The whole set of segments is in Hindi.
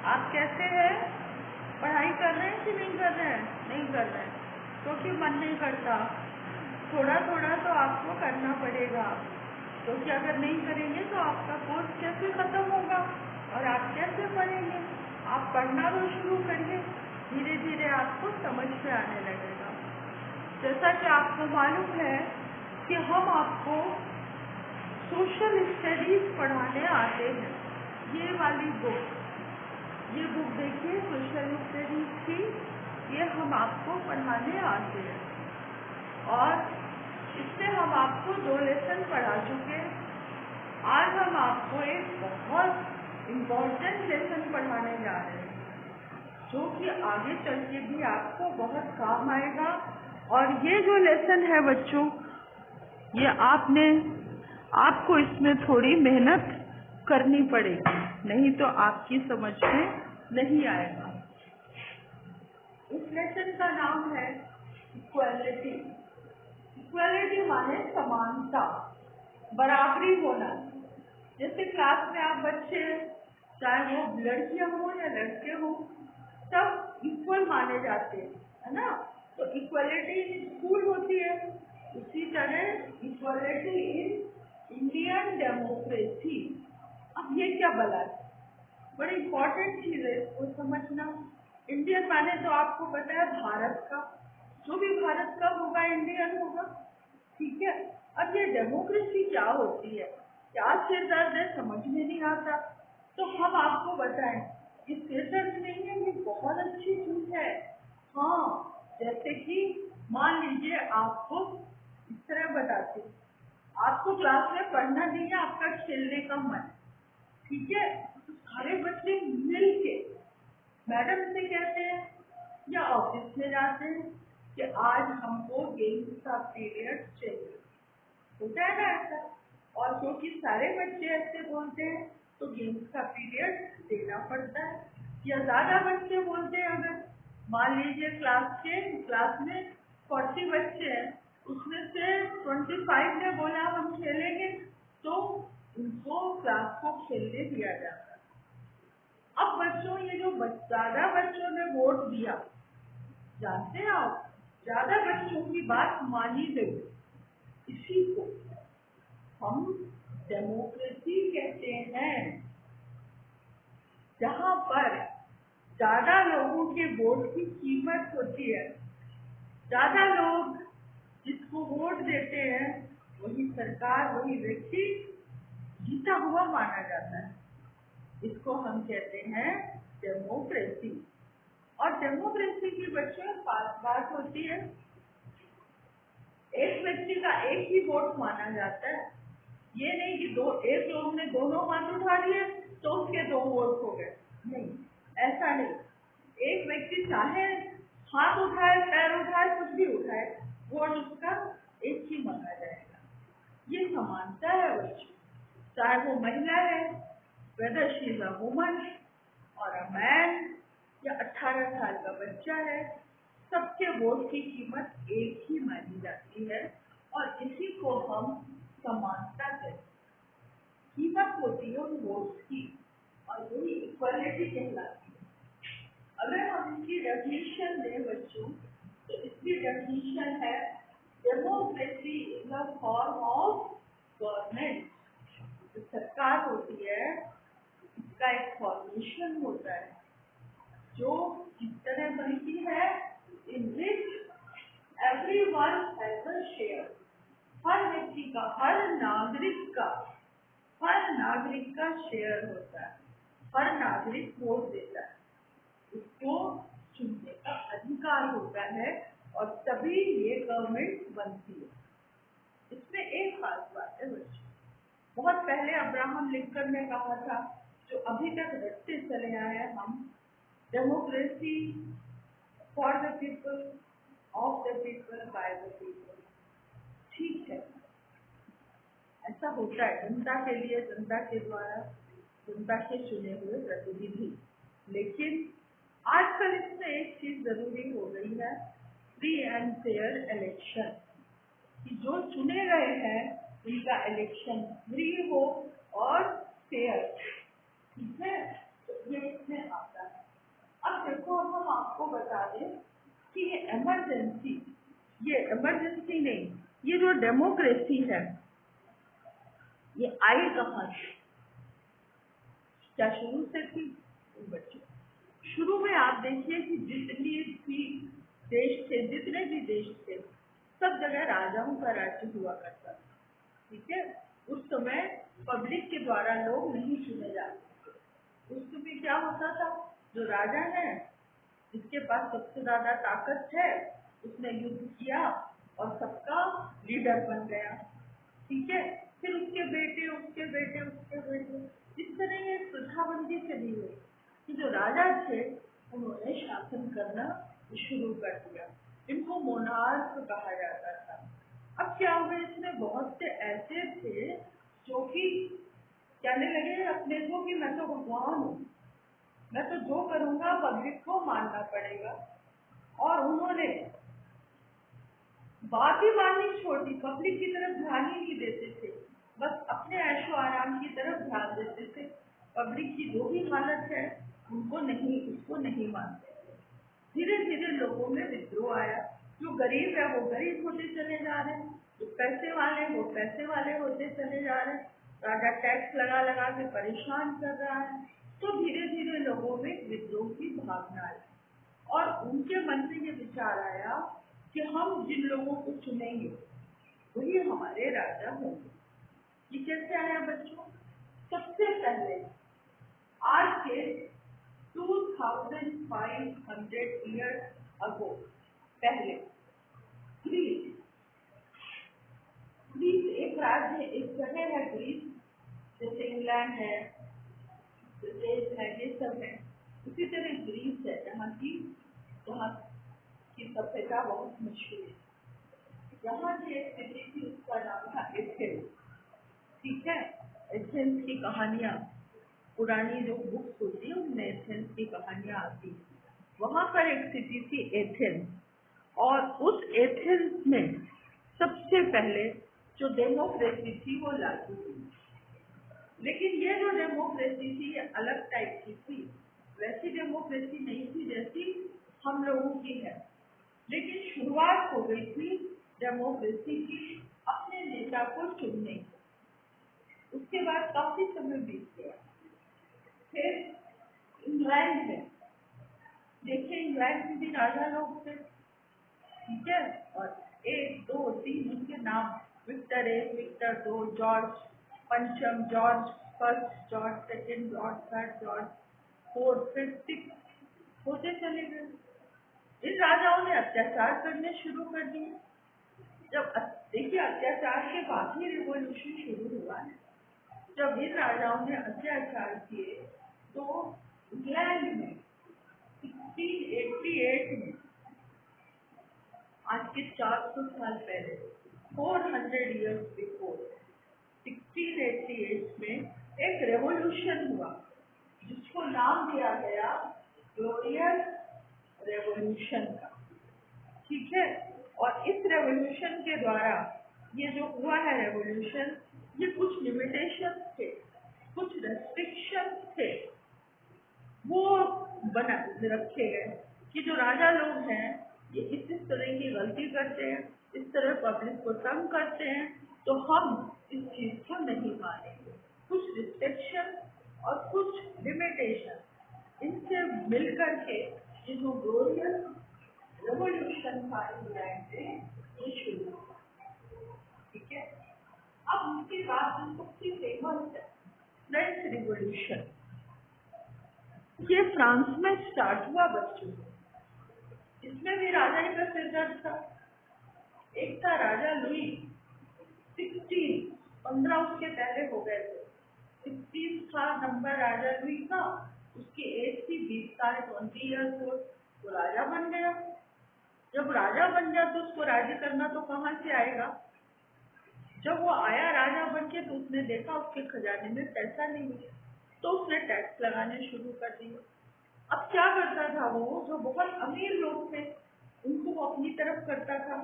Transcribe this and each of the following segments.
आप कैसे हैं? पढ़ाई कर रहे हैं कि नहीं कर रहे हैं? नहीं कर रहे हैं क्योंकि मन नहीं करता। थोड़ा थोड़ा तो आपको करना पड़ेगा, क्योंकि अगर नहीं करेंगे तो आपका कोर्स कैसे ख़त्म होगा और आप कैसे पढ़ेंगे। आप पढ़ना तो शुरू करिए, धीरे धीरे आपको समझ में आने लगेगा। जैसा कि आपको मालूम है कि हम आपको सोशल स्टडीज़ पढ़ाने आते हैं। ये वाली बुक, ये बुक देखिए सोशल स्टडीज़ की, ये हम आपको पढ़ाने आते हैं और इससे हम आपको 2 लेसन पढ़ा चुके हैं। आज हम आपको एक बहुत इम्पोर्टेंट लेसन पढ़ाने जा रहे हैं, जो कि आगे चल के भी आपको बहुत काम आएगा। और ये जो लेसन है बच्चों, ये आपको इसमें थोड़ी मेहनत करनी पड़ेगी, नहीं तो आपकी समझ में नहीं आएगा। इस लेसन का नाम है इक्वालिटी। इक्वालिटी माने समानता, बराबरी होना। जैसे क्लास में आप बच्चे, चाहे वो लड़कियां हो या लड़के हो, सब इक्वल माने जाते हैं, है ना। तो इक्वालिटी स्कूल होती है, उसी तरह इक्वालिटी इन इंडियन डेमोक्रेसी। अब ये क्या बला है, बड़ी इम्पोर्टेंट चीज़ है, इसको समझना। इंडियन माने तो आपको पता है भारत का, जो भी भारत का होगा इंडियन होगा, ठीक है। अब ये डेमोक्रेसी क्या होती है, क्या सिरदर्द है, समझ में नहीं आता। तो हम आपको बताएं, ये सिरदर्द नहीं है, ये बहुत अच्छी चीज़ है। हाँ, जैसे कि मान लीजिए आपको इस तरह बताती हूँ, आपको क्लास में पढ़ना नहीं है, आपका खेलने का मन, ठीक है। तो सारे बच्चे मिल के मैडम से कहते हैं या ऑफिस में जाते हैं कि आज हमको गेम्स का पीरियड चाहिए, होता है ना ऐसा। और क्योंकि सारे बच्चे ऐसे बोलते हैं तो गेम्स का पीरियड देना पड़ता है। या ज़्यादा बच्चे बोलते हैं, अगर मान लीजिए क्लास में 40 बच्चे हैं, उसमें से 25 ने बोला हम खेलेंगे, तो उनको क्लास को खेलने दिया जाता है। अब बच्चों, ये जो ज़्यादा बच्चों ने वोट दिया, जानते हैं आप, ज़्यादा बच्चों की बात मानी गई, इसी को हम डेमोक्रेसी कहते हैं। जहाँ पर ज़्यादा लोगों के वोट की कीमत होती है, ज़्यादा लोग जिसको वोट देते हैं वही सरकार, वही व्यक्ति जीता हुआ माना जाता है। इसको हम कहते हैं डेमोक्रेसी। और डेमोक्रेसी की बच्चों खास बात होती है, एक व्यक्ति का एक ही वोट माना जाता है। ये नहीं कि एक लोग ने दोनों हाथ उठा लिए तो उसके 2 वोट हो गए, नहीं, ऐसा नहीं। एक व्यक्ति चाहे हाथ उठाए, पैर उठाए, कुछ भी उठाए, वोट उसका एक ही माना जाएगा। ये समानता है बच्चों, चाहे वो महिला है, whether she is a woman or a man, या 18 साल का बच्चा है, सबके वोट की कीमत एक ही मानी जाती है। और इसी को हम समानता कहते हैं। कीमत होती है उन वोट्स की, और वही इक्वालिटी कहलाती है। अगर हम इसकी डेफिनेशन दें बच्चों, तो इसकी डेफिनेशन है democracy is a form of government. जो सरकार होती है, इसका एक फॉर्मेशन होता है जो इस तरह बनती है, इन विच एवरीवन हैज अ शेयर। हर व्यक्ति का, हर नागरिक का शेयर होता है, हर नागरिक वोट देता है, उसको चुनने का अधिकार होता है, और तभी ये गवर्नमेंट बनती है। इसमें एक खास बात है बच्चों, बहुत पहले अब्राहम लिंकन ने कहा था, जो अभी तक रटते चले आए हैं हम, democracy for the people, of the people, by the people. ठीक है, ऐसा होता है, जनता के लिए, जनता के द्वारा, जनता के चुने हुए प्रतिनिधि। लेकिन आजकल इसमें एक चीज जरूरी हो गई है, फ्री एंड फेयर इलेक्शन, कि जो चुने गए हैं उनका इलेक्शन फ्री हो और फेयर, ठीक है। तो ये इसमें आता आपको बता दें कि ये इमरजेंसी नहीं, ये जो डेमोक्रेसी है ये आई कहाँ से? क्या शुरू से थी? बच्चों, शुरू में आप देखिए कि जितने भी देश थे सब जगह राजाओं का राज्य हुआ करता था। ठीक है, उस समय पब्लिक के द्वारा लोग नहीं चुने जाते थे। उस समय क्या होता था, जो राजा है जिसके पास सबसे ज्यादा ताकत है उसने युद्ध किया और सबका लीडर बन गया। ठीक है, फिर उसके बेटे इस तरह ये प्रथाबंदी चली गई कि जो राजा थे उन्होंने शासन करना शुरू कर दिया। इनको मोनार्क कहा जाता था। अब क्या हुआ, इसमें बहुत से ऐसे थे जो कि कहने लगे अपने को कि मैं तो भगवान हूँ, मैं तो जो करूँगा पब्लिक को मानना पड़ेगा। और उन्होंने बात ही माननी छोड़ दी, पब्लिक की तरफ ध्यान ही नहीं देते थे, बस अपने ऐशो आराम की तरफ ध्यान देते थे। पब्लिक की जो भी हालत है उसको नहीं मानते थे। धीरे धीरे लोगों में विद्रोह आया। जो गरीब है वो गरीब होते चले जा रहे हैं, जो पैसे वाले वो पैसे वाले होते चले जा रहे हैं। राजा टैक्स लगा लगा के परेशान कर रहा है। तो धीरे धीरे लोगों में विद्रोह की भावना आई और उनके मन में ये विचार आया कि हम जिन लोगों को चुनेंगे वही हमारे राजा होंगे। ये कैसे आया बच्चों? सबसे पहले आज के 2500 ईयर्स अगो पहले ग्रीस एक राज्य, एक जगह है ग्रीस, जैसे इंग्लैंड है, ब्रिटेन है, ये सब है। उसी तरह ग्रीस है जहाँ की सभ्यता बहुत मशहूर है। यहाँ की एक सिटी थी, उसका नाम था एथेंस। ठीक है, एथेंस की कहानियाँ पुरानी जो बुक्स होती है उनमें एथेंस की कहानियाँ आती है। वहाँ पर एक सिटी थी एथेंस, और उस एथेंस में सबसे पहले जो डेमोक्रेसी थी वो लागू हुई। लेकिन ये जो डेमोक्रेसी थी ये अलग टाइप की थी, वैसी डेमोक्रेसी नहीं थी जैसी हम लोगों की है। लेकिन शुरुआत हो गई थी डेमोक्रेसी की अपने नेता को चुनने की। उसके बाद काफी समय बीत गया। फिर इंग्लैंड में देखिए, इंग्लैंड में भी राजा लोग थे। ठीक है, और 1 2 3 उनके नाम, विक्टर 1, विक्टर 2, जॉर्ज पंचम, George first, George second, George third, George fourth, fifth, six होते चले गए। इन राजाओं ने अत्याचार करने शुरू कर दिए। जब देखिए अत्याचार के बाद ही रिवॉल्यूशन शुरू हुआ है। जब इन राजाओं ने अत्याचार किए तो इंग्लैंड में 1688 में, आज के 400 साल पहले, 400 ईयर्स बिफोर, 1688 में एक रेवोल्यूशन हुआ जिसको नाम दिया गया ग्लोरियस रेवोल्यूशन का। ठीक है, और इस रेवोल्यूशन के द्वारा ये जो हुआ है रेवोल्यूशन, ये कुछ लिमिटेशन थे, कुछ रेस्ट्रिक्शन थे, वो बना रखे गए कि जो राजा लोग हैं ये इस तरह की गलती करते हैं, इस तरह पब्लिक को तंग करते हैं, तो हम इस चीज को नहीं मानेंगे। कुछ रिस्ट्रिक्शन और कुछ लिमिटेशन इनसे मिल करके ये जो ग्लोरियस रेवोल्यूशन था इंग्लैंड में ये शुरू हुआ। ठीक है, अब उसके बाद जो सबसे फेमस है फ्रेंच रिवोल्यूशन, ये फ्रांस में स्टार्ट हुआ बच्चों। इसमें भी राजा ही का सिरदर्द था। एक था राजा लुई 15 उसके पहले हो गए थे। 16 था नंबर राजा लुई का, उसकी एज थी 20 साल, 20 ईयर्स ओल्ड। वो राजा बन गया। जब राजा बन गया तो उसको राज्य करना तो कहाँ से आएगा? जब वो आया राजा बन के तो उसने देखा उसके खजाने में पैसा नहीं है, तो उसने टैक्स लगाने शुरू कर दिए। अब क्या करता था वो, जो बहुत अमीर लोग थे उनको वो अपनी तरफ करता था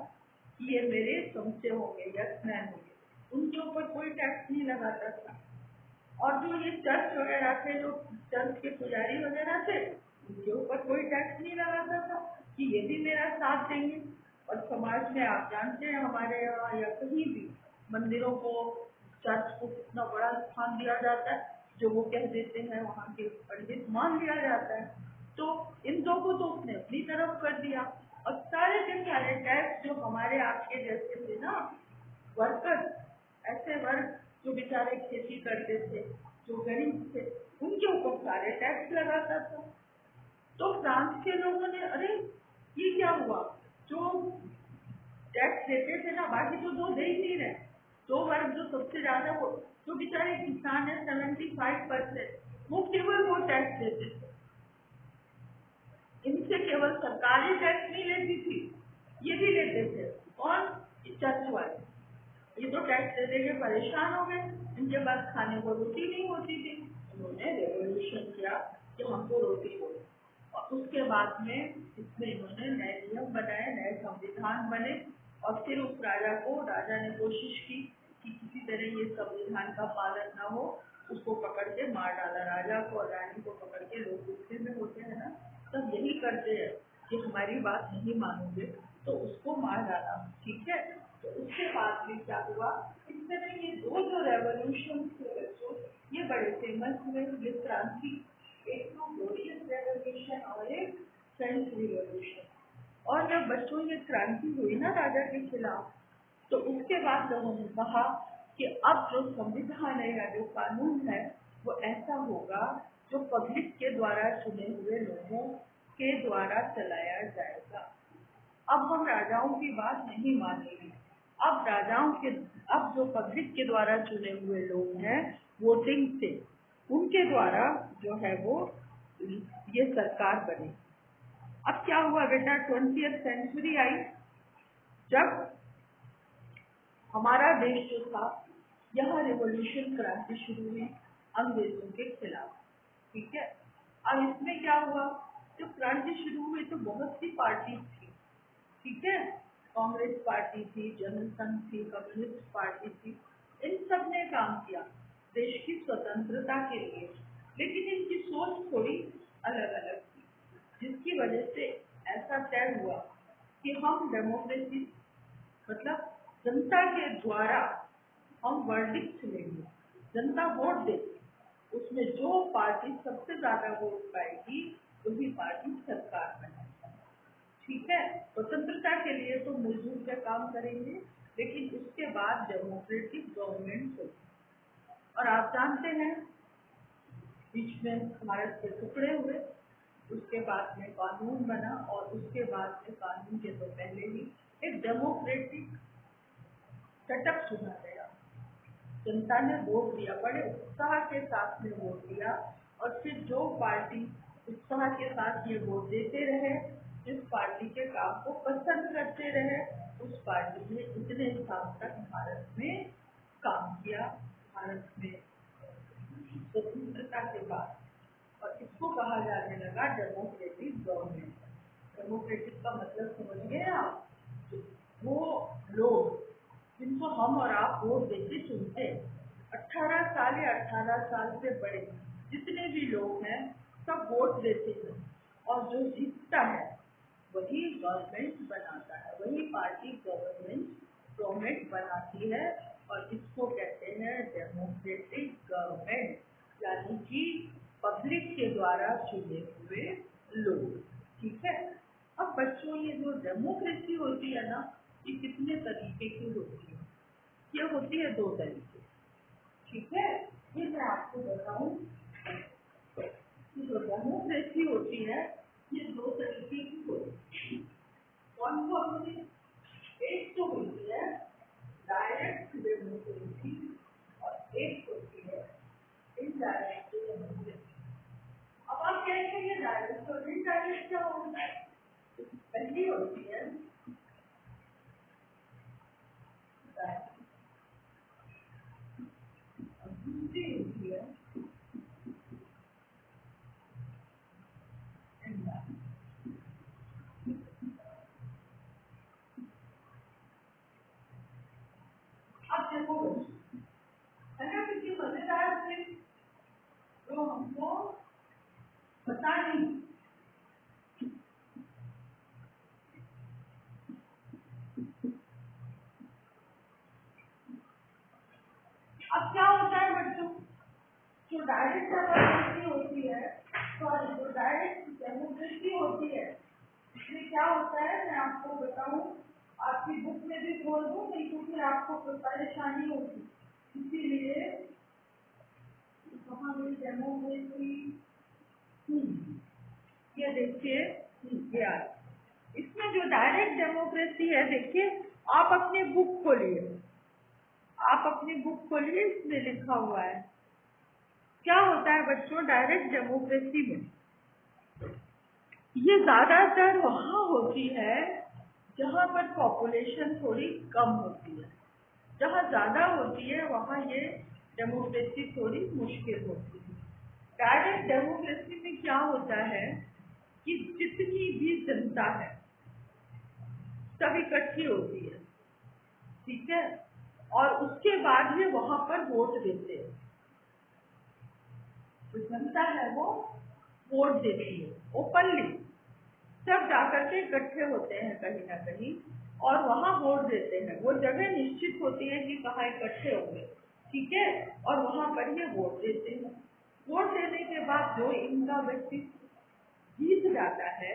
कि ये मेरे समझे होंगे, यस-मैन होंगे, उनके ऊपर कोई टैक्स नहीं लगाता था। और जो ये चर्च वगैरह थे, जो चर्च के पुजारी वगैरह थे, उनके ऊपर कोई टैक्स नहीं लगाता था कि ये भी मेरा साथ देंगे। और समाज में आप जानते हैं हमारे यहाँ या कहीं भी मंदिरों को, चर्च को कितना बड़ा स्थान दिया जाता है, जो वो कह देते हैं वहाँ के पंडित मान लिया जाता है। तो इन दो को तो उसने अपनी तरफ कर दिया। और सारे के सारे टैक्स जो हमारे आपके जैसे थे ना वर्कर, ऐसे वर्ग जो बेचारे खेती करते थे, जो गरीब थे, उनके ऊपर सारे टैक्स लगाता था। तो फ्रांस के लोगों ने अरे ये क्या हुआ, जो टैक्स देते थे ना बाकी तो दो दे ही नहीं रहे, दो वर्ग जो सबसे ज्यादा वो जो बेचारे किसान है 75%, वो केवल वो टैक्स देते थे। इनसे केवल सरकारी टैक्स नहीं लेती थी, ये भी लेते थे। और चर्च वाले ये तो टैक्स दे देके परेशान हो गए, इनके पास खाने को रोटी नहीं होती थी। उन्होंने रेवोल्यूशन किया कि हमको रोटी दो। और उसके बाद में इसमें इन्होंने नए नियम बनाए, नए संविधान बने। और फिर उस राजा ने कोशिश की कि किसी तरह ये संविधान का पालन न हो, उसको पकड़ के मार डाला। राजा को और रानी को पकड़ के, लोग गुस्से में होते हैं ना, तब यही करते हैं कि हमारी बात नहीं मानोगे तो उसको मार डाला। ठीक है, तो उसके बाद में क्या हुआ, इस तरह ये दो जो रेवोल्यूशन थे बच्चों, ये बड़े फेमस हुए, ये क्रांति, एक तो ग्लोरियस रेवोल्यूशन और एक फ्रेंच रिवोल्यूशन। और जब बच्चों ये क्रांति हुई ना राजा के खिलाफ, तो उसके बाद लोगों ने कहा कि अब जो संविधान है या जो कानून है वो ऐसा होगा जो पब्लिक के द्वारा चुने हुए लोगों के द्वारा चलाया जाएगा। अब हम राजाओं की बात नहीं मानेंगे। अब जो पब्लिक के द्वारा चुने हुए लोग हैं वोटिंग से, उनके द्वारा जो है वो ये सरकार बनी। अब क्या हुआ बेटा, 20th सेंचुरी आई, जब हमारा देश जो था यहाँ रिवॉल्यूशन क्रांति शुरू हुई अंग्रेजों के खिलाफ। ठीक है, अब इसमें क्या हुआ, जब क्रांति शुरू हुई तो बहुत सी पार्टी थी। ठीक है, कांग्रेस पार्टी थी, जनसंघ थी, कम्युनिस्ट पार्टी थी, इन सब ने काम किया देश की स्वतंत्रता के लिए, लेकिन इनकी सोच थोड़ी अलग अलग थी, जिसकी वजह से ऐसा तय हुआ कि हम डेमोक्रेसी, मतलब जनता के द्वारा हम वर्डिक्ट लेंगे, जनता वोट देगी, उसमें जो पार्टी सबसे ज्यादा वोट पाएगी वही पार्टी सरकार बनाएगी। ठीक है, स्वतंत्रता के लिए तो मिलजुल कर काम करेंगे, लेकिन उसके बाद डेमोक्रेटिक गवर्नमेंट होगी। और आप जानते हैं बीच में भारत के टुकड़े हुए, उसके बाद में कानून बना, और उसके बाद में कानून के तो पहले ही एक डेमोक्रेटिक सेटअप चुना गया। जनता ने वोट दिया, बड़े उत्साह के साथ में वोट दिया, और फिर जो पार्टी उत्साह के साथ ये वोट देते रहे, जिस पार्टी के काम को पसंद करते रहे, उस पार्टी ने इतने साल तक भारत में काम किया, भारत में स्वतंत्रता के बाद। और इसको कहा जाने लगा डेमोक्रेटिक गवर्नमेंट। डेमोक्रेटिक का मतलब समझ गए आप, वो लोग जिनको हम और आप वोट देके चुनते, 18 साल या 18 साल से बड़े जितने भी लोग हैं सब वोट देते हैं, और जो जीतता है वही गवर्नमेंट बनाता है, वही पार्टी गवर्नमेंट बनाती है, और इसको कहते हैं डेमोक्रेटिक गवर्नमेंट, यानी कि पब्लिक के द्वारा चुने हुए लोग। ठीक है, अब बच्चों ये जो डेमोक्रेसी होती है ना, ये कितने तरीके की होती है, ये होती है 2 तरीके। ठीक है, ये मैं आपको बताऊं, जो डेमोक्रेसी होती है ये 2 तरीके की होती है। कौन कौन सी? एक तो होती है डायरेक्ट डेमोक्रेसी, और एक होती है इनडायरेक्ट डेमोक्रेसी। अब आप कहेंगे डायरेक्ट और इनडायरेक्ट क्या होता है? पहली होती है दूसरी होती है अब देखो है ना, किसी मजेदार से जो हमको पता नहीं जो डायरेक्ट डेमोक्रेसी होती है, सॉरी, जो डायरेक्ट डेमोक्रेसी होती है, इसमें क्या होता है मैं आपको बताऊं, आपकी बुक में भी खोल दूं, नहीं तो फिर आपको कोई परेशानी होगी। इसीलिए कहाँ गई डेमोक्रेसी, ये देखिए, ये आ, इसमें जो डायरेक्ट डेमोक्रेसी है, देखिए आप अपनी बुक खोलिए, आप अपनी बुक खोलिए, इसमें लिखा हुआ है क्या होता है बच्चों डायरेक्ट डेमोक्रेसी में। ये ज्यादातर वहाँ होती है जहाँ पर पॉपुलेशन थोड़ी कम होती है, जहाँ ज्यादा होती है वहाँ ये डेमोक्रेसी थोड़ी मुश्किल होती है। डायरेक्ट डेमोक्रेसी में क्या होता है कि जितनी भी जनता है सब इकट्ठी होती है, ठीक है, और उसके बाद ये वहाँ पर वोट देते हैं, जो जनता है वो वोट देती है ओपनली, सब जाकर के इकट्ठे होते हैं कहीं ना कहीं और वहाँ वोट देते हैं। वो जगह निश्चित होती है कि कहाँ इकट्ठे होंगे, ठीक है, और वहाँ पर ये वोट देते हैं। वोट देने के बाद जो इनका व्यक्ति जीत जाता है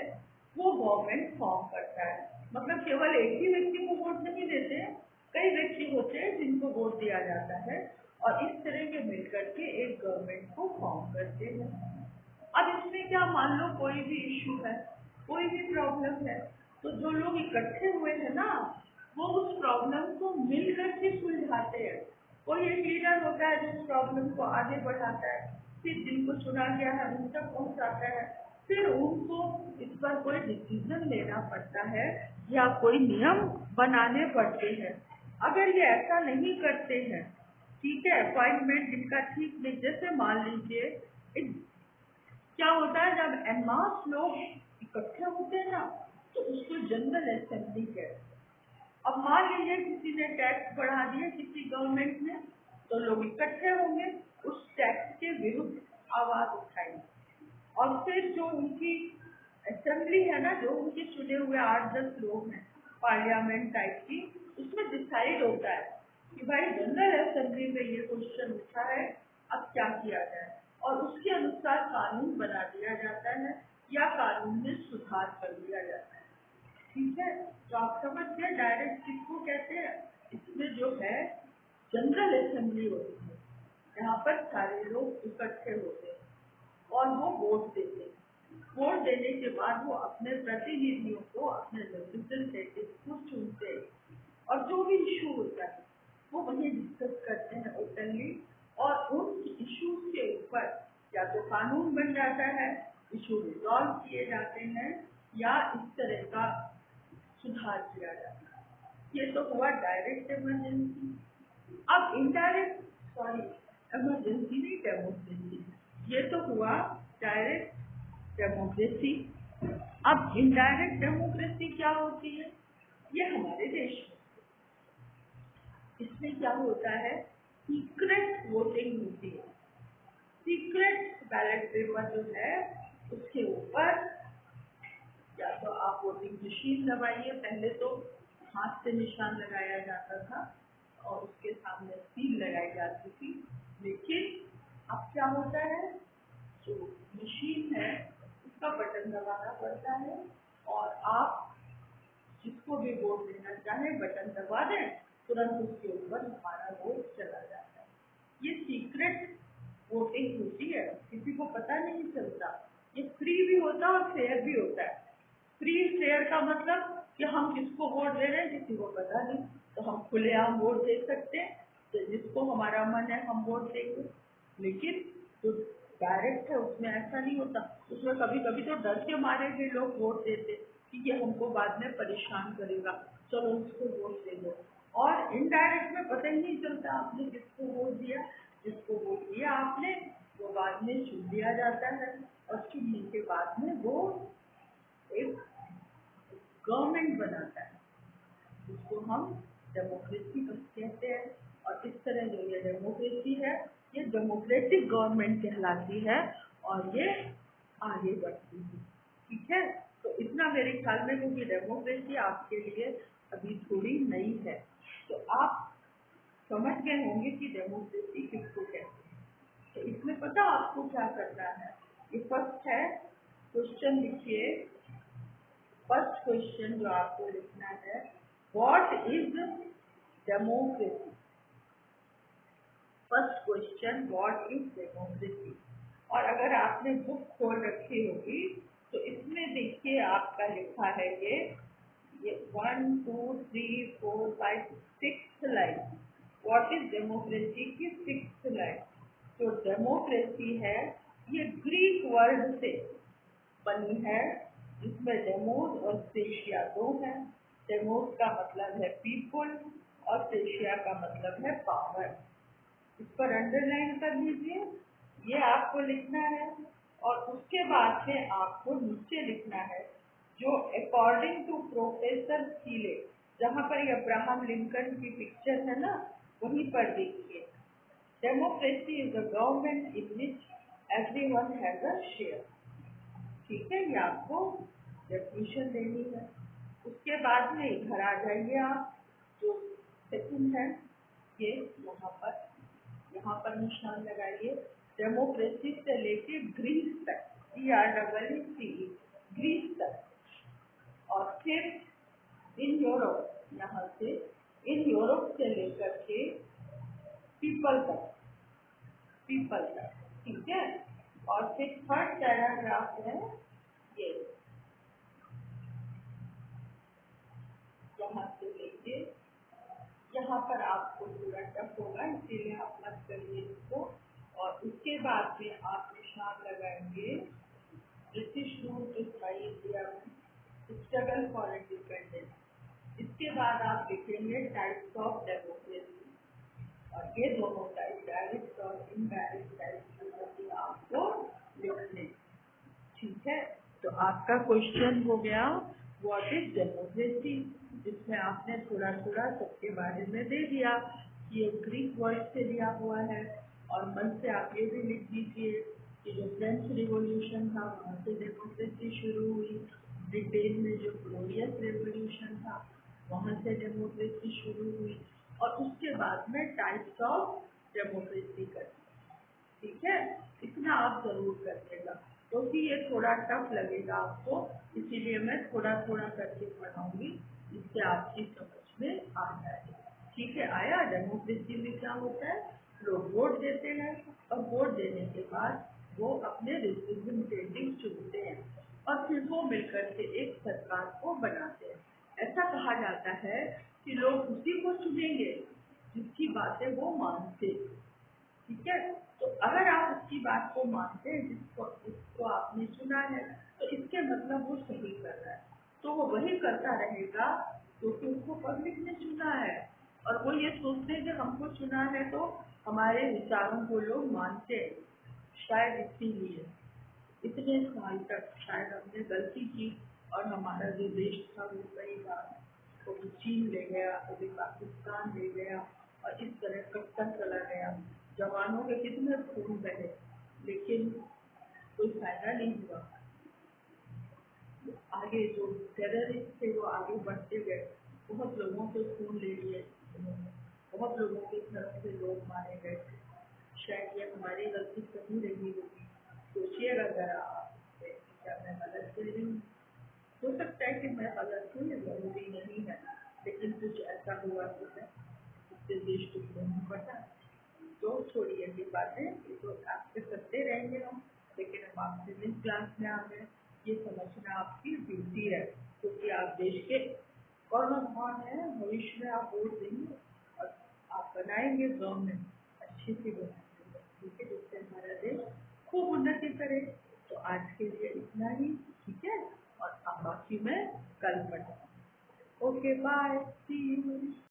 वो गवर्नमेंट फॉर्म करता है। मतलब केवल एक ही व्यक्ति को वोट नहीं देते, कई व्यक्ति होते हैं जिनको वोट दिया जाता है और इस तरह के मिलकर के एक गवर्नमेंट को फॉर्म करते हैं। अब इसमें क्या, मान लो कोई भी इशू है, कोई भी प्रॉब्लम है, तो जो लोग इकट्ठे हुए हैं ना वो उस प्रॉब्लम को मिलकर के सुलझाते हैं। कोई एक लीडर होता है जो उस प्रॉब्लम को आगे बढ़ाता है, फिर जिनको चुना गया है उन तक पहुंचाता है, फिर उनको इस पर कोई डिसीजन लेना पड़ता है या कोई नियम बनाने पड़ते हैं। अगर ये ऐसा नहीं करते हैं, ठीक है, अपॉइंटमेंट इनका ठीक नहीं, जैसे मान लीजिए क्या होता है जब एनमास लोग इकट्ठे होते हैं ना तो उसको जनरल असेंबली कहते हैं। अब मान लीजिए किसी ने टैक्स बढ़ा दिया किसी गवर्नमेंट ने, तो लोग इकट्ठे होंगे, उस टैक्स के विरुद्ध आवाज उठाएंगे और फिर जो उनकी असेंबली है ना, जो उनके चुने हुए 8-10 लोग हैं पार्लियामेंट टाइप की, उसमें डिसाइड होता है कि भाई जनरल असेंबली में ये क्वेश्चन उठा है, अब क्या किया जाए, और उसके अनुसार कानून बना दिया जाता है या कानून में सुधार कर दिया जाता है, ठीक है। तो आप समझ गए डायरेक्ट किसको कहते हैं। इसमें जो है जनरल असेंबली होती है, यहाँ पर सारे लोग इकट्ठे होते हैं और वो वोट देते हैं। वोट देने के बाद वो अपने प्रतिनिधियों को, अपने रिप्रेजेंटेटिव को चुनते हैं और जो भी इशू होता है वो वहीं डिस्कस करते हैं ओपनली, और उन इश्यूज के ऊपर या तो कानून बन जाता है, इशू रिजॉल्व किए जाते हैं या इस तरह का सुधार किया जाता है। ये तो हुआ डायरेक्ट इमरजेंसी। अब इनडायरेक्ट, सॉरी, इमरजेंसी नहीं, डेमोक्रेसी, ये तो हुआ डायरेक्ट डेमोक्रेसी। अब इनडायरेक्ट डेमोक्रेसी क्या होती है, ये हमारे देश में, इसमें क्या होता है, सीक्रेट वोटिंग होती है। सीक्रेट बैलेट पेपर जो है उसके ऊपर या तो आप वोटिंग मशीन लगाइए, पहले तो हाथ से निशान लगाया जाता था और उसके सामने सील लगाई जाती थी, लेकिन अब क्या होता है, जो मशीन है उसका बटन दबाना पड़ता है और आप जिसको भी वोट देना चाहें बटन दबा दें, तुरंत उसके ऊपर हमारा वोट चला जाता है। ये सीक्रेट वोटिंग होती है, किसी को पता नहीं चलता। ये फ्री भी होता है और फेयर भी होता है। फ्री फेयर का मतलब कि हम किसको वोट दे रहे हैं किसी को पता नहीं, तो हम खुलेआम वोट दे सकते हैं, तो जिसको हमारा मन है हम वोट देंगे। लेकिन जो डायरेक्ट है उसमें ऐसा नहीं होता, उसमें कभी कभी तो डर के मारे भी लोग वोट देते कि ये हमको बाद में परेशान करेगा, चलो उसको वोट दे दो। और इनडायरेक्ट में पता ही नहीं चलता आपने किसको वोट दिया, जिसको वोट दिया आपने वो बाद में चुन लिया जाता है और चुनने के बाद में वो एक गवर्नमेंट बनाता है, जिसको हम डेमोक्रेसी कहते हैं। और इस तरह जो ये डेमोक्रेसी है ये डेमोक्रेटिक गवर्नमेंट कहलाती है और ये आगे बढ़ती है, ठीक है। तो इतना मेरे ख्याल में, क्योंकि डेमोक्रेसी आपके लिए अभी थोड़ी नई है, तो आप समझ गए होंगे कि डेमोक्रेसी किसको कहते हैं। तो इसमें पता आपको क्या करना है। ये फर्स्ट है क्वेश्चन, लिखिए। फर्स्ट क्वेश्चन जो आपको लिखना है, what is democracy. First question, what is democracy. और अगर आपने बुक खोल रखी होगी तो इसमें देखिए आपका लिखा है ये 1 2 3 4 5 6 लाइन। व्हाट इज डेमोक्रेसी की 6th लाइन। जो डेमोक्रेसी है ये ग्रीक वर्ड से बनी है, जिसमें डेमोस और सेशिया दो है। डेमोस का मतलब है पीपुल और सेशिया का मतलब है पावर। इस पर अंडरलाइन कर लीजिए। ये आपको लिखना है और उसके बाद में आपको नीचे लिखना है जो अकॉर्डिंग टू प्रोफेसर सीले, जहाँ पर अब्राहम लिंकन की पिक्चर है ना, वहीं पर देखिए। Democracy is a government in which everyone has a share. ठीक है, ये आपको डेफिनेशन देनी है। उसके बाद में इधर आ जाइए आप, जो सेकंड है ये यहाँ पर निशान लगाइए। डेमोक्रेसी से लेके ग्रीस तक, GREEC, ग्रीस तक। और फिर इन यूरोप, यहाँ से इन यूरोप से लेकर के पीपल तक, ठीक है। और फिर थर्ड पैराग्राफ है ये, यहाँ से लेके यहाँ पर आपको पूरा टफ होगा, इसीलिए आप मत करिए इसको। और उसके बाद में आप निशान लगाएंगे ब्रिटिश रूल टू इंडिया में स्ट्रगल फॉर इंडिपेंडेंस। इसके बाद आप लिखेंगे टाइप्स ऑफ डेमोक्रेसी, और ये दोनों टाइप, डायरेक्ट और इनडायरेक्ट टाइप, आपको लिखने। ठीक है, तो आपका क्वेश्चन हो गया व्हाट इज डेमोक्रेसी, जिसमें आपने थोड़ा थोड़ा सबके बारे में दे दिया कि ये ग्रीक वर्ड से लिया हुआ है। और मन से आप ये भी लिख दीजिए कि जो फ्रेंच रिवॉल्यूशन था वहाँ से डेमोक्रेसी शुरू हुई, ब्रिटेन में जो ग्लोरियस रेवोल्यूशन था वहाँ से डेमोक्रेसी शुरू हुई, और उसके बाद में टाइप्स ऑफ डेमोक्रेसी कर। ठीक है, इतना आप जरूर करिएगा, क्योंकि ये थोड़ा टफ लगेगा आपको, इसीलिए मैं थोड़ा थोड़ा करके पढ़ाऊंगी, जिससे आपकी समझ में आ जाए। ठीक है, आया। डेमोक्रेसी में क्या होता है, लोग वोट देते हैं और वोट देने के बाद वो अपने रिप्रेजेंटेटिव चुनते हैं और फिर वो मिलकर के एक सरकार को बनाते हैं। ऐसा कहा जाता है कि लोग उसी को चुनेंगे जिसकी बातें वो मानते। ठीक है, तो अगर आप उसकी बात को मानते हैं जिसको आपने चुना है, तो इसके मतलब वो सही कर रहा है, तो वो वही करता रहेगा क्योंकि उसको पब्लिक ने चुना है। और वो ये सोचते हैं कि हमको चुना है तो हमारे विचारों को लोग मानते हैं। शायद इसीलिए इतने साल तक शायद हमने गलती की और हमारा जो देश था वो कई बार कभी चीन ले गया, कभी पाकिस्तान ले गया, और इस तरह कटता चला गया। जवानों के कितने खून बहे, लेकिन कोई फायदा नहीं हुआ। आगे जो टेररिस्ट थे वो आगे बढ़ते गए, बहुत लोगों के खून ले लिए, बहुत लोगों के तरफ से लोग मारे गए। शायद ये हमारी गलती कहीं रही होगी। सोचिएगा जरा आप, क्या मैं गलत कह रही हूँ? हो सकता है कि मैं गलत हूँ, ये जरूरी नहीं है, लेकिन कुछ ऐसा हुआ तो है, इससे देश को नहीं पता। तो छोड़िए ये बातें, ये तो आपसे करते रहेंगे हम, लेकिन हम आपसे जिस क्लास में आ गए ये समझना आपकी ड्यूटी है, क्योंकि आप देश के कर्णधार हैं। भविष्य में आप वोट देंगे और आप बनाएंगे गवर्नमेंट, अच्छी सी बनाएंगे, ठीक है, जिससे हमारा देश खूब उन्नति करे। तो आज के लिए इतना ही, ठीक है, और अब बाकी मैं कल पढ़ाऊँ। Okay, bye, see you.